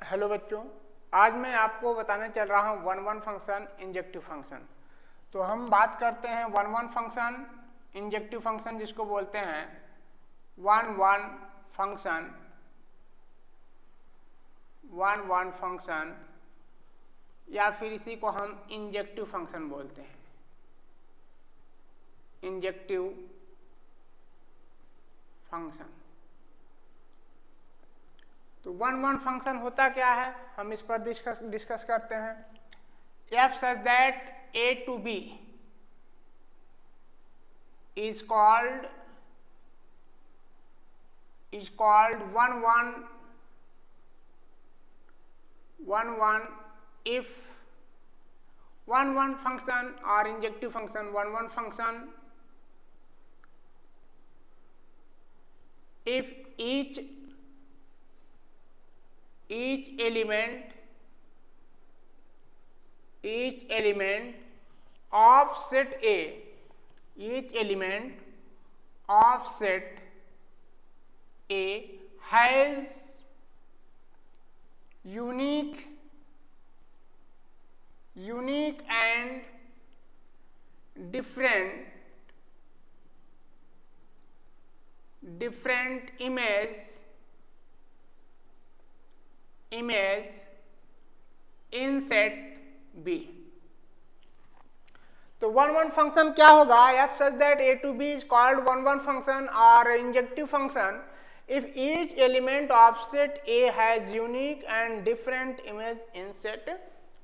Hello बच्चों, आज मैं आपको बताने चल रहा हूँ one one function injective function. तो हम बात करते हैं one one function injective function, जिसको बोलते हैं वन वन फंक्शन या फिर इसी को हम इंजेक्टिव फंक्शन बोलते हैं। इंजेक्टिव फंक्शन तो वन वन फंक्शन होता क्या है, हम इस पर डिस्कस करते हैं। F such that A to B is called one if one function or injective function one function if each element of set A, each element of set A has unique and different image in set B। तो one one function क्या होगा? F such that A to B is called one one function और injective function if each element of set A has unique and different image in set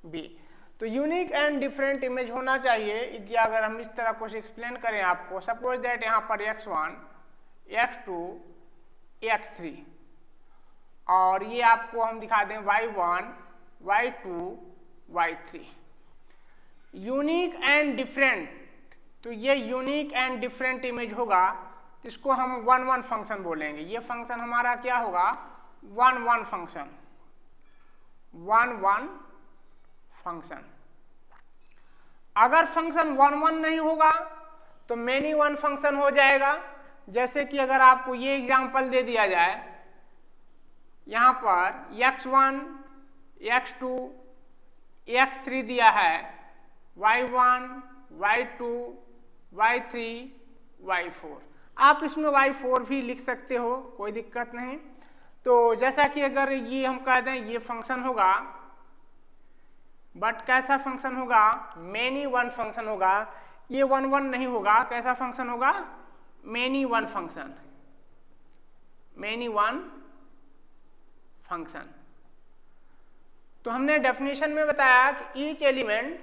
B. तो unique and different image होना चाहिए कि अगर हम इस तरह कुछ एक्सप्लेन करें आपको, सपोज दैट यहाँ पर x1 x2 x3 और ये आपको हम दिखा दें y1 y2 y3 unique and different. तो ये यूनिक एंड डिफरेंट इमेज होगा, तो इसको हम वन वन फंक्शन बोलेंगे। ये फंक्शन हमारा क्या होगा? One one function, one one function. अगर फंक्शन वन वन नहीं होगा तो मेनी वन फंक्शन हो जाएगा। जैसे कि अगर आपको ये एग्जांपल दे दिया जाए, यहाँ पर x1 x2 x3 दिया है, y1 y2 y3 y4, आप इसमें y4 भी लिख सकते हो, कोई दिक्कत नहीं। तो जैसा कि अगर ये हम कह दें ये फंक्शन होगा, बट कैसा फंक्शन होगा? मेनी वन फंक्शन होगा। ये वन वन नहीं होगा, कैसा फंक्शन होगा? Many one function, many one function. तो हमने डेफिनेशन में बताया कि each element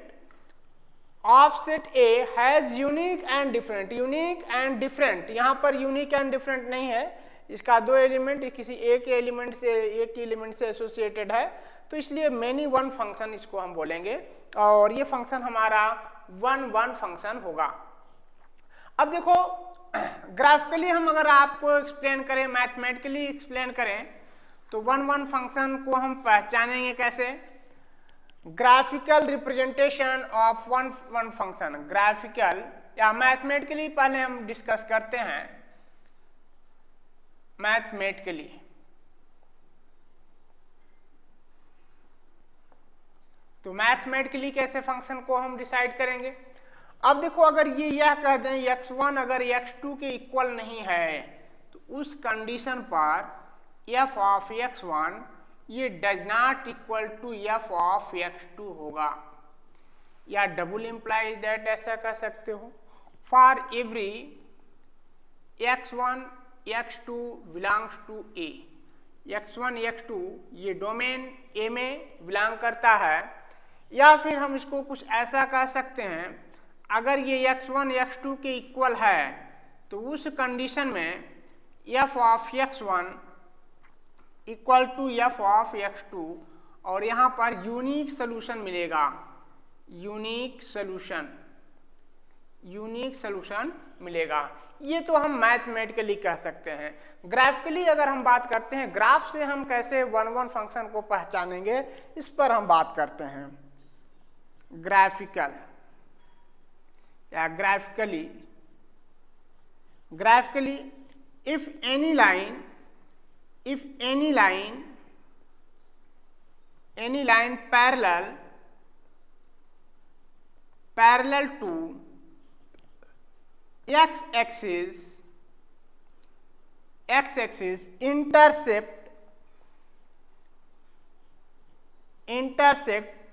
of set A has unique and different. Unique and different, यहाँ पर यूनिक एंड डिफरेंट नहीं है, इसका दो एलिमेंट किसी एक एलिमेंट से एसोसिएटेड है, तो इसलिए मेनी वन फंक्शन इसको हम बोलेंगे और ये फंक्शन हमारा वन वन फंक्शन होगा। अब देखो, ग्राफिकली हम अगर आपको एक्सप्लेन करें, मैथमेटिकली एक्सप्लेन करें, तो वन वन फंक्शन को हम पहचानेंगे कैसे? Graphical representation of one one function. Graphical या मैथमेटिकली पहले हम डिस्कस करते हैं। मैथमेटिकली तो मैथमेटिकली कैसे फंक्शन को हम डिसाइड करेंगे? अब देखो, अगर ये यह कह दें x1 अगर x2 के इक्वल नहीं है, तो उस कंडीशन पर f ऑफ x1 ये does not equal to f of x2 होगा, या डबल इंप्लाइज दैट ऐसा कह सकते हो। For every x1 x2 belongs to a, x1 x2 ये डोमेन a में बिलोंग करता है, या फिर हम इसको कुछ ऐसा कह सकते हैं, अगर ये x1 x2 के इक्वल है तो उस कंडीशन में f of x1 equal to f of x2 और यहाँ पर यूनिक सोल्यूशन मिलेगा। यूनिक सोल्यूशन मिलेगा। ये तो हम मैथमेटिकली कह सकते हैं। ग्राफिकली अगर हम बात करते हैं, ग्राफ से हम कैसे वन वन फंक्शन को पहचानेंगे, इस पर हम बात करते हैं। ग्राफिकल या graphically if any line any line parallel to x-axis intersect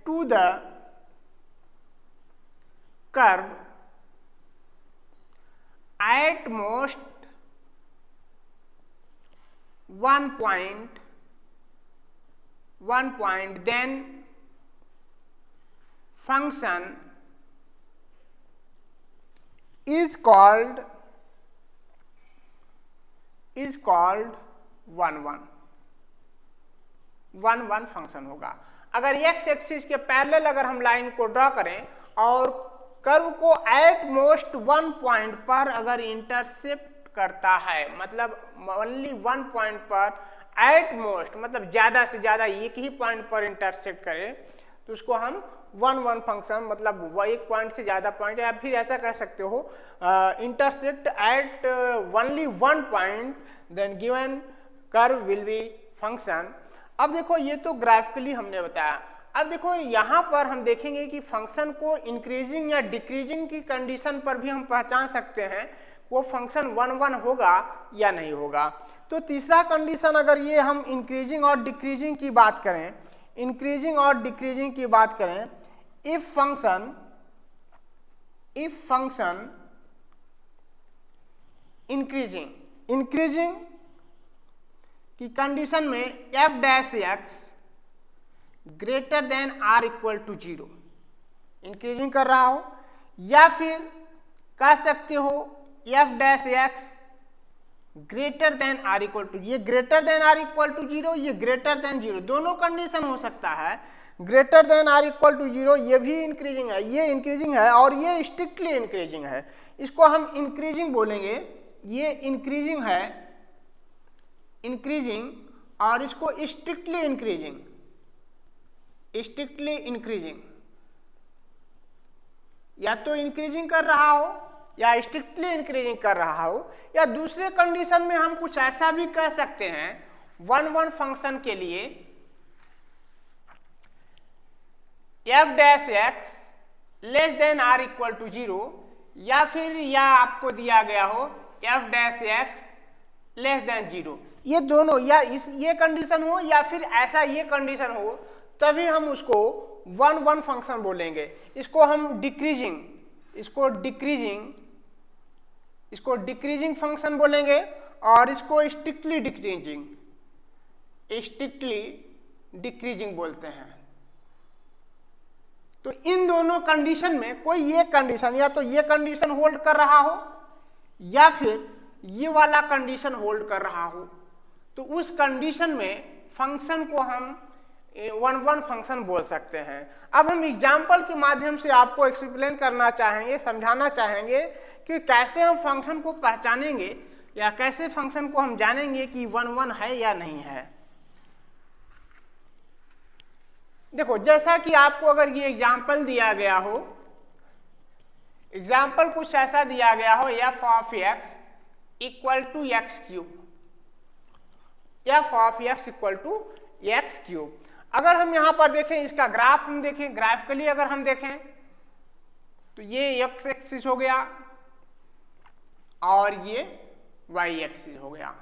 to the curve at most one point, then function is called 1 function होगा। अगर x एक्सिस के पैरेलल अगर हम लाइन को ड्रॉ करें और कर्व को एट मोस्ट 1 पॉइंट पर अगर इंटरसेप्ट करता है, मतलब ओनली 1 पॉइंट पर एट मोस्ट, मतलब ज्यादा से ज्यादा एक ही पॉइंट पर इंटरसेक्ट करे, तो उसको हम 1 फंक्शन, मतलब वो एक पॉइंट से ज्यादा पॉइंट, या फिर ऐसा कह सकते हो intersect at only 1 point, then given curve will be function. अब देखो ये तो ग्राफिकली हमने बताया। अब देखो यहाँ पर हम देखेंगे कि फंक्शन को इंक्रीजिंग या डिक्रीजिंग की कंडीशन पर भी हम पहचान सकते हैं वो फंक्शन 1 होगा या नहीं होगा। तो तीसरा कंडीशन, अगर ये हम इंक्रीजिंग और डिक्रीजिंग की बात करें, इफ फंक्शन इंक्रीजिंग की कंडीशन में f dash x greater than or equal to 0 increasing कर रहा हो, या फिर कह सकते हो f dash x greater than or equal to, ये greater than or equal to 0, ये ग्रेटर देन 0, दोनों कंडीशन हो सकता है। Greater than or equal to 0 ये भी इंक्रीजिंग है, ये इंक्रीजिंग है, और ये स्ट्रिक्टली इंक्रीजिंग है, इसको हम इंक्रीजिंग बोलेंगे। ये इंक्रीजिंग है, इंक्रीजिंग, और इसको स्ट्रिक्टली इंक्रीजिंग, या तो इंक्रीजिंग कर रहा हो या स्ट्रिक्टली इंक्रीजिंग कर रहा हो, या दूसरे कंडीशन में हम कुछ ऐसा भी कह सकते हैं 1 फंक्शन के लिए f dash x less than or equal to 0, या फिर या आपको दिया गया हो f dash x less than 0, ये दोनों, या ये कंडीशन हो या फिर ऐसा ये कंडीशन हो, तभी हम उसको 1 फंक्शन बोलेंगे। इसको हम इसको डिक्रीजिंग फंक्शन बोलेंगे, और इसको स्ट्रिक्टली डिक्रीजिंग बोलते हैं। तो इन दोनों कंडीशन में कोई ये कंडीशन, या तो ये कंडीशन होल्ड कर रहा हो या फिर ये वाला कंडीशन होल्ड कर रहा हो, तो उस कंडीशन में फंक्शन को हम 1 फंक्शन बोल सकते हैं। अब हम एग्जाम्पल के माध्यम से आपको एक्सप्लेन करना चाहेंगे, समझाना चाहेंगे कि कैसे हम फंक्शन को पहचानेंगे, या कैसे फंक्शन को हम जानेंगे कि 1 है या नहीं है। देखो, जैसा कि आपको अगर ये एग्जाम्पल दिया गया हो, एग्जाम्पल कुछ ऐसा दिया गया हो, f of x equal to x cube, f of x equal to x cube. अगर हम यहां पर देखें, इसका ग्राफ हम देखें, ग्राफिकली अगर हम देखें तो ये x एक्सिस हो गया और ये y एक्सिस हो गया।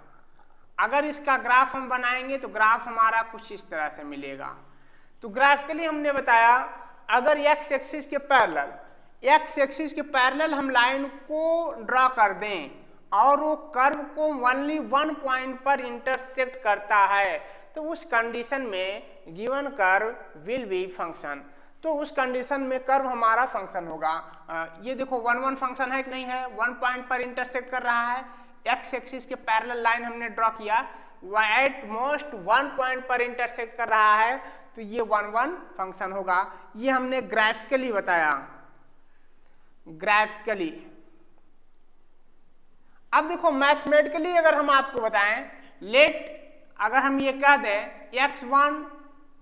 अगर इसका ग्राफ हम बनाएंगे तो ग्राफ हमारा कुछ इस तरह से मिलेगा। तो ग्राफिकली हमने बताया, अगर x एक्सिस के पैरेलल हम लाइन को ड्रॉ कर दें और वो कर्व को ओनली 1 पॉइंट पर इंटरसेक्ट करता है, तो उस कंडीशन में given curve will be function. तो उस कंडीशन में कर्व हमारा फंक्शन होगा। ये देखो 1 फंक्शन है कि नहीं है, 1 पॉइंट पर इंटरसेक्ट कर रहा है, x एक्सिस के पैरेलल लाइन हमने ड्रॉ किया, एट मोस्ट 1 पॉइंट पर इंटरसेक्ट कर रहा है, तो ये 1 फंक्शन होगा। ये हमने ग्राफिकली बताया, ग्राफिकली। अब देखो मैथमेटिकली अगर हम आपको बताएं, लेट अगर हम ये कह दें x1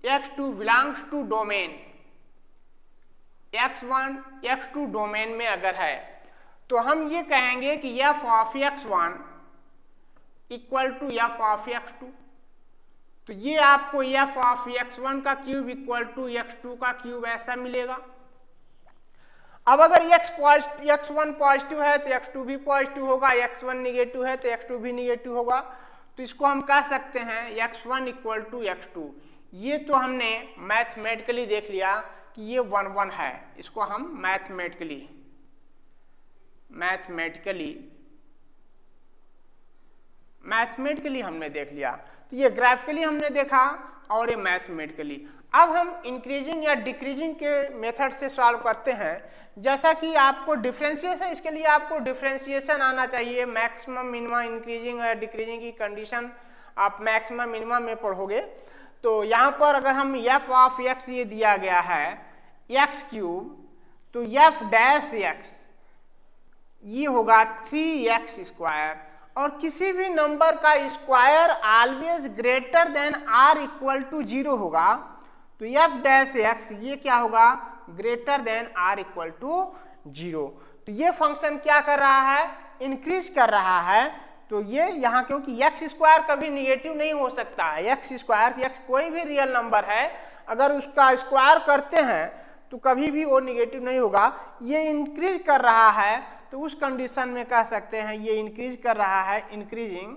x2 belongs to domain, x1 x2 domain में अगर है, तो हम ये कहेंगे कि f of x1 equal to f of x2, तो ये आपको f ऑफ x1 का क्यूब इक्वल टू x2 का क्यूब ऐसा मिलेगा। अब अगर x1 पॉजिटिव है तो x2 भी पॉजिटिव होगा, x1 निगेटिव है तो x2 भी निगेटिव होगा। तो इसको हम कह सकते हैं x1 इक्वल टू x2। ये तो हमने मैथमेटिकली देख लिया कि ये 1 1 है, इसको हम मैथमेटिकली हमने देख लिया। तो ये ग्राफिकली हमने देखा और ये मैथमेटिकली। अब हम इंक्रीजिंग या डिक्रीजिंग के मेथड से सॉल्व करते हैं। जैसा कि आपको डिफरेंशिएशन, इसके लिए आपको डिफरेंशिएशन आना चाहिए। मैक्सिमम मिनिमम इंक्रीजिंग या डिक्रीजिंग की कंडीशन आप मैक्सिमम मिनिमम में पढ़ोगे। तो यहाँ पर अगर हम f ऑफ x ये दिया गया है x क्यूब, तो f डैश x ये होगा 3x स्क्वायर, और किसी भी नंबर का square always greater than r equal to 0 होगा। तो f डैश x ये क्या होगा, greater than r equal to 0। तो ये फंक्शन क्या कर रहा है, इंक्रीज कर रहा है। तो ये यहाँ क्योंकि x स्क्वायर कभी निगेटिव नहीं हो सकता है, x स्क्वायर, x कोई भी रियल नंबर है, अगर उसका स्क्वायर करते हैं तो कभी भी वो निगेटिव नहीं होगा। ये इंक्रीज कर रहा है, तो उस कंडीशन में कह सकते हैं ये इंक्रीज कर रहा है, इंक्रीजिंग।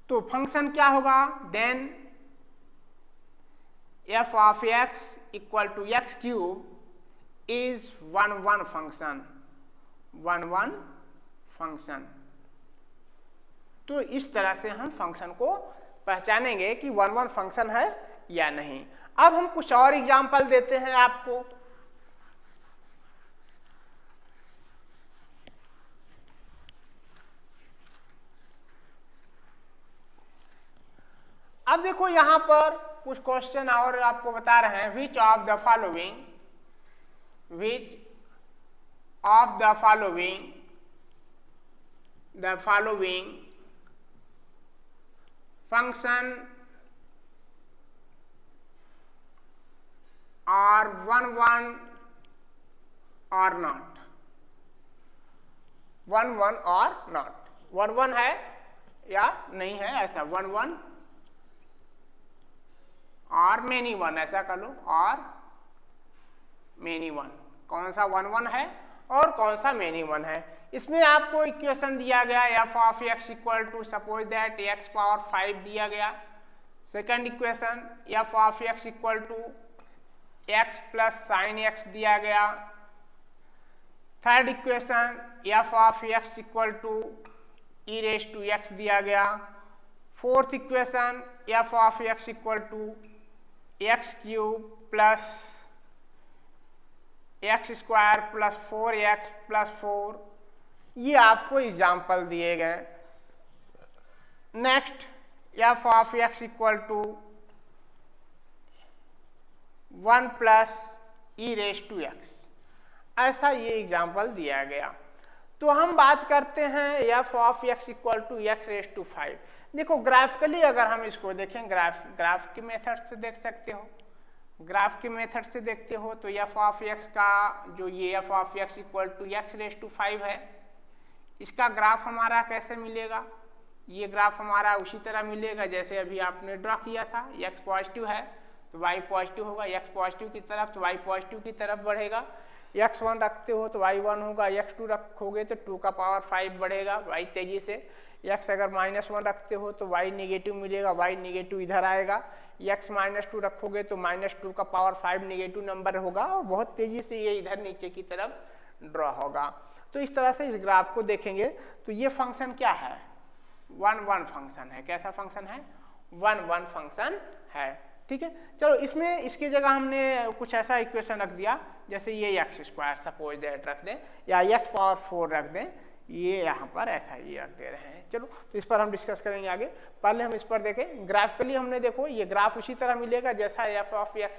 तो फंक्शन क्या होगा, then f of x equal to x cube is 1 1 function, 1 1 function. तो इस तरह से हम फंक्शन को पहचानेंगे कि 1 1 फंक्शन है या नहीं। अब हम कुछ और एग्जांपल देते हैं आपको। अब देखो यहाँ पर कुछ क्वेश्चन और आपको बता रहे हैं, which of the following function are 1 1 और नॉट, 1 1 और नॉट, 1 1 है या नहीं है, ऐसा 1 1 और मेनी 1, ऐसा कर लो, और मेनी 1। कौन सा 1 1 है और कौन सा मेनी 1 है। इसमें आपको इक्वेशन दिया गया f of x equal to suppose that x power 5 दिया गया। Second equation f of x equal to x plus sine x दिया गया। Third equation f of x equal to e raise to x दिया गया। Fourth equation f of x equal to x cube plus x square plus 4x plus 4। ये आपको example दिए गए। Next f of x equal to 1 plus e raise to x, ऐसा ये example दिया गया। तो हम बात करते हैं f of x equal to x raise to 5। देखो ग्राफिकली अगर हम इसको देखें, ग्राफ के मेथड से देख सकते हो, ग्राफ के मेथड से देखते हो तो f ऑफ x का जो ये f of x equal to x raise to 5 है, इसका ग्राफ हमारा कैसे मिलेगा। ये ग्राफ हमारा उसी तरह मिलेगा जैसे अभी आपने ड्रॉ किया था। x पॉजिटिव है तो y पॉजिटिव होगा, x पॉजिटिव की तरफ तो y पॉजिटिव की तरफ बढ़ेगा। x1 रखते हो तो y1 होगा, x2 रखोगे तो 2 का पावर 5 बढ़ेगा y तेजी से। x अगर -1 रखते हो तो y निगेटिव मिलेगा, y निगेटिव इधर आएगा। x -2 रखोगे तो -2 का पावर 5 निगेटिव नंबर होगा और बहुत तेजी से ये इधर नीचे की तरफ ड्रॉ होगा। तो इस तरह से इस ग्राफ को देखेंगे तो ये फंक्शन क्या है, 1 1 फंक्शन है। कैसा फंक्शन है, 1 1 फंक्शन है। ठीक है, चलो इसमें इसकी जगह हमने कुछ ऐसा इक्वेशन रख दिया जैसे ये x स्क्वायर सपोज दैट रख दें, या x पावर 4 रख दें, ये यहाँ पर ऐसा ये रख दे रहे हैं। चलो तो इस पर हम डिस्कस करेंगे आगे। पहले हम इस पर देखें ग्राफिकली। हमने देखो ये ग्राफ उसी तरह मिलेगा जैसा f of x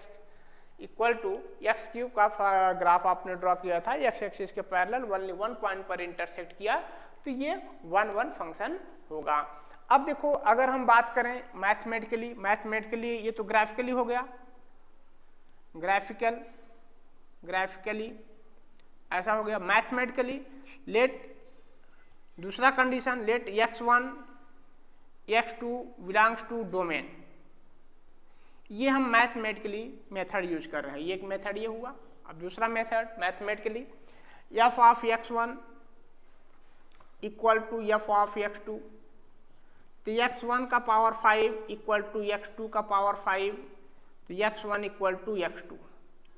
equal to x cube का ग्राफ आपने ड्रॉ किया था, x एक्सिस के पैरेलल ओनली 1 पॉइंट पर इंटरसेक्ट किया, तो ये 1 1 फंक्शन होगा। अब देखो अगर हम बात करें मैथमेटिकली ये तो ग्राफिकली हो गया, ग्राफिकली ऐसा हो गया। मैथमेटिकली लेट दूसरा कंडीशन, let x1 x2 belongs to domain, ये हम मैथमेटिकली मेथड यूज कर रहे हैं। ये एक मेथड ये हुआ। अब दूसरा method mathematically f of x1 equal to f of x2, तो x1 का पावर 5 इक्वल टू x2 का पावर 5, तो x1 इक्वल टू x2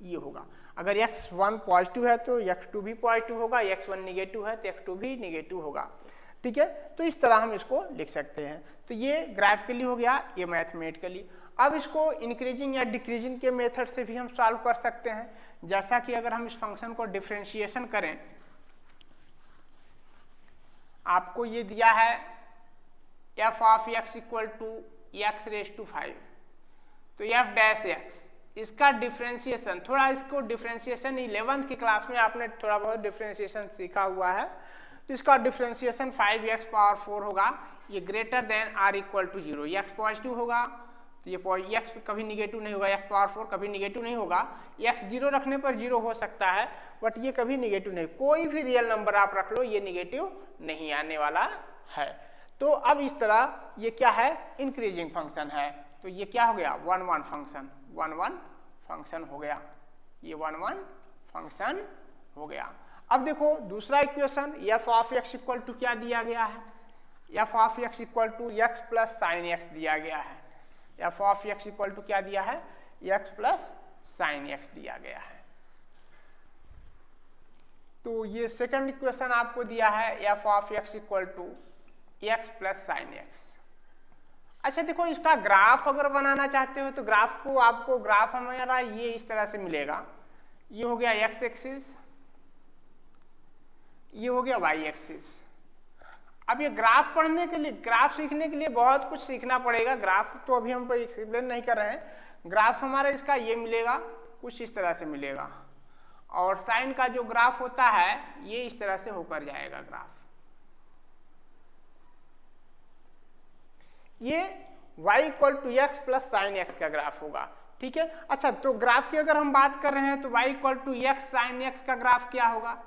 ये होगा। अगर x1 पॉजिटिव है तो x2 भी पॉजिटिव होगा, x1 निगेटिव है तो x2 भी निगेटिव होगा। ठीक है, तो इस तरह हम इसको लिख सकते हैं। तो ये ग्राफिकली हो गया, ये मैथमेटिकली। अब इसको इंक्रीजिंग या डिक्रीजिंग के मेथड से भी हम सॉल्व कर सकते हैं। जैसा कि अगर हम इस फंक्शन को डिफरेंशिएशन करें, आपको ये दिया है f of x equal to x raise to 5, तो f डैश x, इसका डिफरेंशिएशन, थोड़ा इसको डिफरेंशिएशन 11th की क्लास में आपने थोड़ा बहुत डिफरेंशिएशन सीखा हुआ है, तो इसका डिफरेंशिएशन 5x पावर 4 होगा, ये greater than or equal to 0। x positive होगा तो ये x कभी निगेटिव नहीं होगा, x पावर 4 कभी निगेटिव नहीं होगा। x 0 रखने पर 0 हो सकता है, बट ये कभी निगेटिव नहीं, कोई भी रियल नंबर आप रख लो ये निगेटिव नहीं आने वाला है। तो अब इस तरह ये क्या है, इंक्रीजिंग फंक्शन है, तो ये क्या हो गया, 1 1 फंक्शन, 1 1 फंक्शन हो गया, ये 1 1 फंक्शन हो गया। अब देखो दूसरा equation, f of x equal to क्या दिया गया है, f of x equal to x plus sine x दिया गया है। f of x equal to क्या दिया है, x प्लस साइन x दिया गया है। तो ये सेकंड इक्वेशन आपको दिया है f of x equal to x plus sine x। अच्छा देखो, इसका ग्राफ अगर बनाना चाहते हो तो ग्राफ को आपको ग्राफ हमारा ये इस तरह से मिलेगा, ये हो गया x एक्सिस, ये हो गया y एक्सिस। अब ये ग्राफ पढ़ने के लिए, ग्राफ सीखने के लिए बहुत कुछ सीखना पड़ेगा। ग्राफ तो अभी हम एक्सप्लेन नहीं कर रहे हैं। ग्राफ हमारा इसका ये मिलेगा, कुछ इस तरह से मिलेगा, और साइन का जो ग्राफ होता है ये इस तरह से होकर जाएगा ग्राफ। ये y equal to x plus sine x का ग्राफ होगा। ठीक है, अच्छा तो ग्राफ की अगर हम बात कर रहे हैं तो y equal to x sine x का ग्राफ क्या होगा।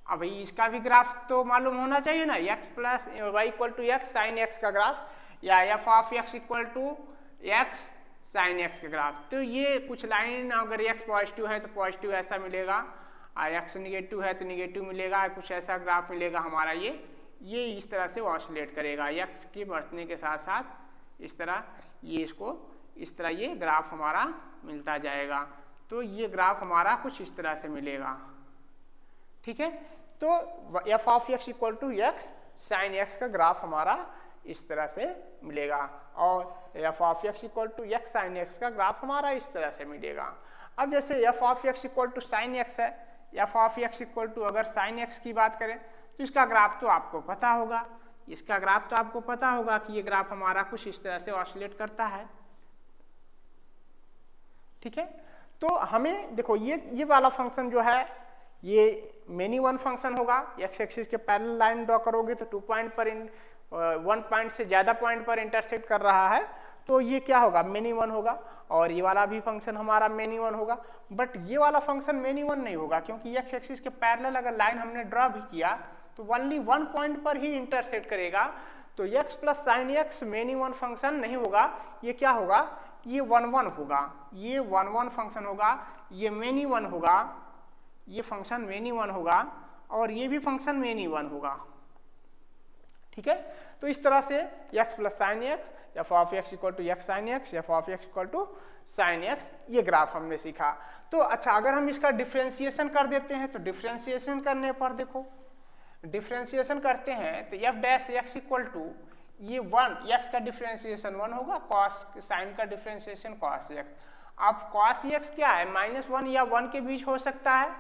अब इसका भी ग्राफ तो मालूम होना चाहिए ना, x plus y equal to x sine x का ग्राफ, या f of x equal to x sine x का ग्राफ। तो ये कुछ लाइन, अगर x पॉजिटिव है तो पॉजिटिव ऐसा मिलेगा, x निगेटिव है तो निगेटिव मिलेगा, कुछ ऐसा ग्राफ मिलेगा हमारा। ये इस तरह से ऑसिलेट करेगा, x के बढ़ने के साथ साथ इस तरह ये इसको इस तरह ये ग्राफ हमारा मिलता जाएगा। तो ये ग्राफ हमारा कुछ इस तरह से मिलेगा। ठीक है, तो f of x equal to x sine x का ग्राफ हमारा इस तरह से मिलेगा, और f of x equal to x sine x का ग्राफ हमारा इस तरह से मिलेगा। अब जैसे f of x equal to sine x है, f of x equal to अगर साइन x की बात करें तो इसका ग्राफ तो आपको पता होगा, इसका ग्राफ तो आपको पता होगा कि ये ग्राफ हमारा कुछ इस तरह से ऑसिलेट करता है। ठीक है, तो हमें देखो ये वाला फंक्शन जो है ये मेनी वन फंक्शन होगा। x एक्सिस के पैरेलल लाइन ड्रॉ करोगे तो 2 पॉइंट पर 1 पॉइंट से ज्यादा पॉइंट पर इंटरसेक्ट कर रहा है, तो ये क्या होगा, मेनी वन होगा। और ये वाला भी फंक्शन हमारा मेनी वन होगा, बट ये वाला फंक्शन मेनी वन नहीं होगा, क्योंकि x एक्सिस के पैरेलल अगर लाइन हमने ड्रॉ भी किया तो ओनली 1 पॉइंट पर ही इंटरसेक्ट करेगा। तो x plus sine x many one function नहीं होगा, ये क्या होगा, ये 1 1 होगा, ये 1 1 फंक्शन होगा, ये मेनी वन होगा, ये फंक्शन मेनी वन होगा, और ये भी फंक्शन मेनी वन होगा। ठीक है, तो इस तरह से x plus sine x, f of x equal to x sine x, f of x equal to sine x, ये ग्राफ हमने सीखा। तो अच्छा अगर हम इसका डिफरेंशिएशन कर देते हैं तो डिफरेंशिएशन करने पर देखो, डिफरेंशिएशन करते हैं तो f dash x equal to ये 1, x का डिफरेंशिएशन 1 होगा, cos साइन का डिफरेंशिएशन cos x। अब cos x क्या है, -1 या 1 के बीच हो सकता है,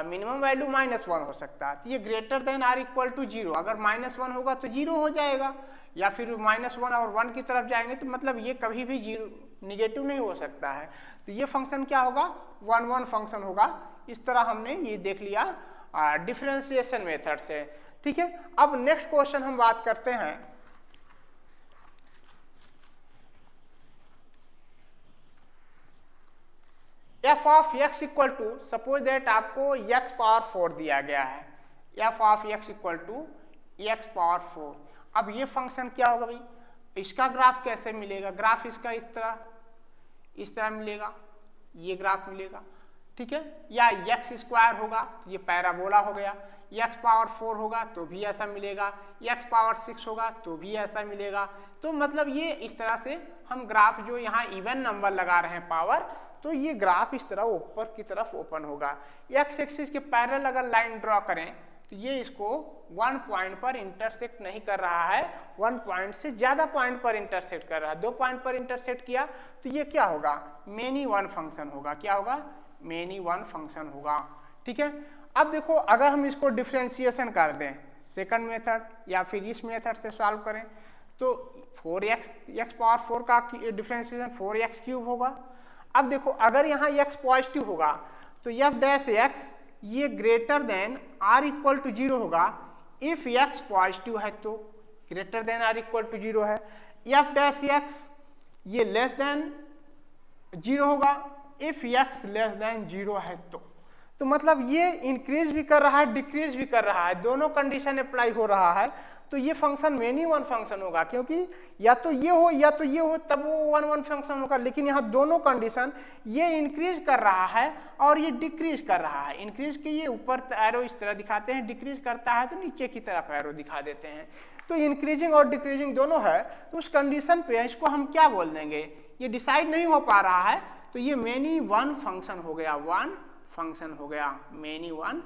मिनिमम वैल्यू -1 हो सकता है, तो ये greater than or equal to 0, अगर -1 होगा तो 0 हो जाएगा, या फिर -1 और 1 की तरफ जाएंगे तो मतलब ये कभी भी 0 निगेटिव नहीं हो सकता है। तो ये फंक्शन क्या होगा, 1 1 फंक्शन होगा। इस तरह हमने ये देख लिया डिफरेंशिएशन मेथड से। ठीक है, अब नेक्स्ट क्वेश्चन हम बात करते हैं f of x equal to, suppose that आपको x पावर 4 दिया गया है, f of x equal to x power 4। अब ये फंक्शन क्या होगा भाई, इसका ग्राफ कैसे मिलेगा, ग्राफ इसका इस तरह मिलेगा, ये ग्राफ मिलेगा, ठीक है। या एक्स स्क्वायर होगा तो ये पैराबोला हो गया, एक्स पावर 4 होगा तो भी ऐसा मिलेगा, एक्स पावर 6 होगा तो भी ऐसा मिलेगा। तो मतलब ये इस तरह से हम ग्राफ जो यहाँ इवन नंबर लगा रहे हैं पावर, तो ये ग्राफ इस तरह ऊपर की तरफ ओपन होगा। एक्स एक्सिस के पैरेलल अगर लाइन ड्रॉ करें तो ये इसको 1 पॉइंट पर इंटरसेक्ट नहीं कर रहा है, 1 पॉइंट से ज्यादा पॉइंट पर इंटरसेक्ट कर रहा है। 2 पॉइंट पर इंटरसेक्ट किया तो ये क्या होगा, मेनी वन फंक्शन होगा। क्या होगा, मेनी वन फंक्शन होगा, ठीक है। अब देखो अगर हम इसको डिफ्रेंसिएशन कर दें सेकंड मेथड या फिर इस मेथड से सॉल्व करें तो 4x पावर 4 का डिफ्रेंसिएशन 4x क्यूब होगा। अब देखो अगर यहाँ x पॉजिटिव होगा तो f डैश x ये greater than r equal to 0 होगा। इफ x पॉजिटिव है तो greater than r equal to 0 है। f डैश x ये लेस देन 0 होगा इफ x लेस देन 0 है तो मतलब ये इंक्रीज भी कर रहा है डिक्रीज भी कर रहा है, दोनों कंडीशन अप्लाई हो रहा है। तो ये फंक्शन मेनी वन फंक्शन होगा, क्योंकि या तो ये हो या तो ये हो तब वो वन वन फंक्शन होगा। लेकिन यहाँ दोनों कंडीशन, ये इंक्रीज कर रहा है और ये डिक्रीज कर रहा है। इंक्रीज के ये ऊपर एरो इस तरह दिखाते हैं, डिक्रीज करता है तो नीचे की तरफ एरो दिखा देते हैं। तो इंक्रीजिंग और डिक्रीजिंग दोनों है, तो उस कंडीशन पे इसको हम क्या बोल देंगे, ये डिसाइड नहीं हो पा रहा है तो ये मेनी वन फंक्शन हो गया, वन फंक्शन हो गया, मेनी वन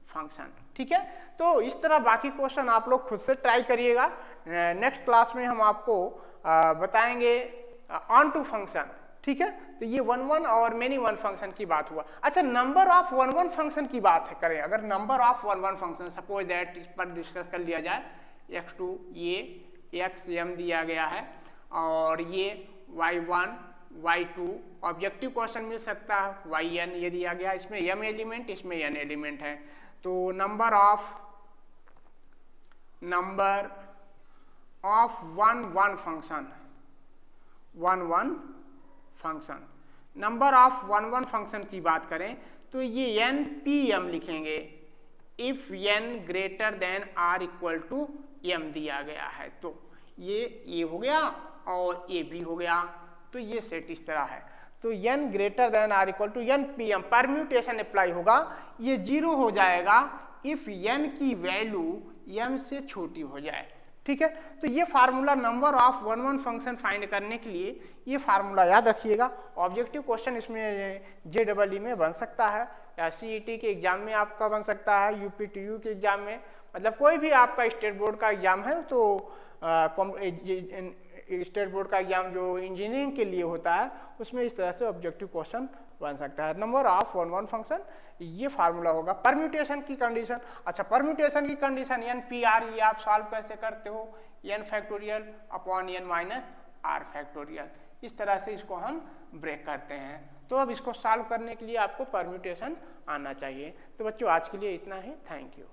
फंक्शन, ठीक है। तो इस तरह बाकी क्वेश्चन आप लोग खुद से ट्राई करिएगा। नेक्स्ट क्लास में हम आपको बताएंगे ऑन टू फंक्शन, ठीक है। तो ये वन वन और मेनी वन फंक्शन की बात हुआ। अच्छा, number of one one function की बात है करें। अगर number of one one function suppose that इस पर डिस्कस कर लिया जाए, x2 ये xm दिया गया है और ये y1 y2 ऑब्जेक्टिव क्वेश्चन मिल सकता है, yn ये दिया गया, इसमें m एलिमेंट इसमें n एलिमेंट है। तो number of one one function, number of one one function की बात करें तो ये npm लिखेंगे if n greater than r equal to m दिया गया है। तो ये हो गया और ये भी हो गया, तो ये सेट इस तरह है। तो n greater than r equal to npm permutation apply होगा, ये 0 हो जाएगा इफ n की वैल्यू m से छोटी हो जाए, ठीक है। तो ये formula number of one one function find करने के लिए ये फार्मूला याद रखिएगा। ऑब्जेक्टिव क्वेश्चन इसमें JEE में बन सकता है या CET के एग्जाम में आपका बन सकता है, UPTU के एग्जाम में, मतलब कोई भी आपका स्टेट बोर्ड का एग्जाम है तो स्टेट बोर्ड का एग्जाम जो इंजीनियरिंग के लिए होता है उसमें इस तरह से ऑब्जेक्टिव क्वेश्चन बन सकता है। Number of one one function ये फार्मूला होगा। परम्यूटेशन की कंडीशन, अच्छा परम्यूटेशन की कंडीशन NPR ये आप सॉल्व कैसे करते हो, n factorial upon n minus r factorial, इस तरह से इसको हम ब्रेक करते हैं। तो अब इसको सॉल्व करने के लिए आपको परम्यूटेशन आना चाहिए। तो बच्चों आज के लिए इतना ही, थैंक यू।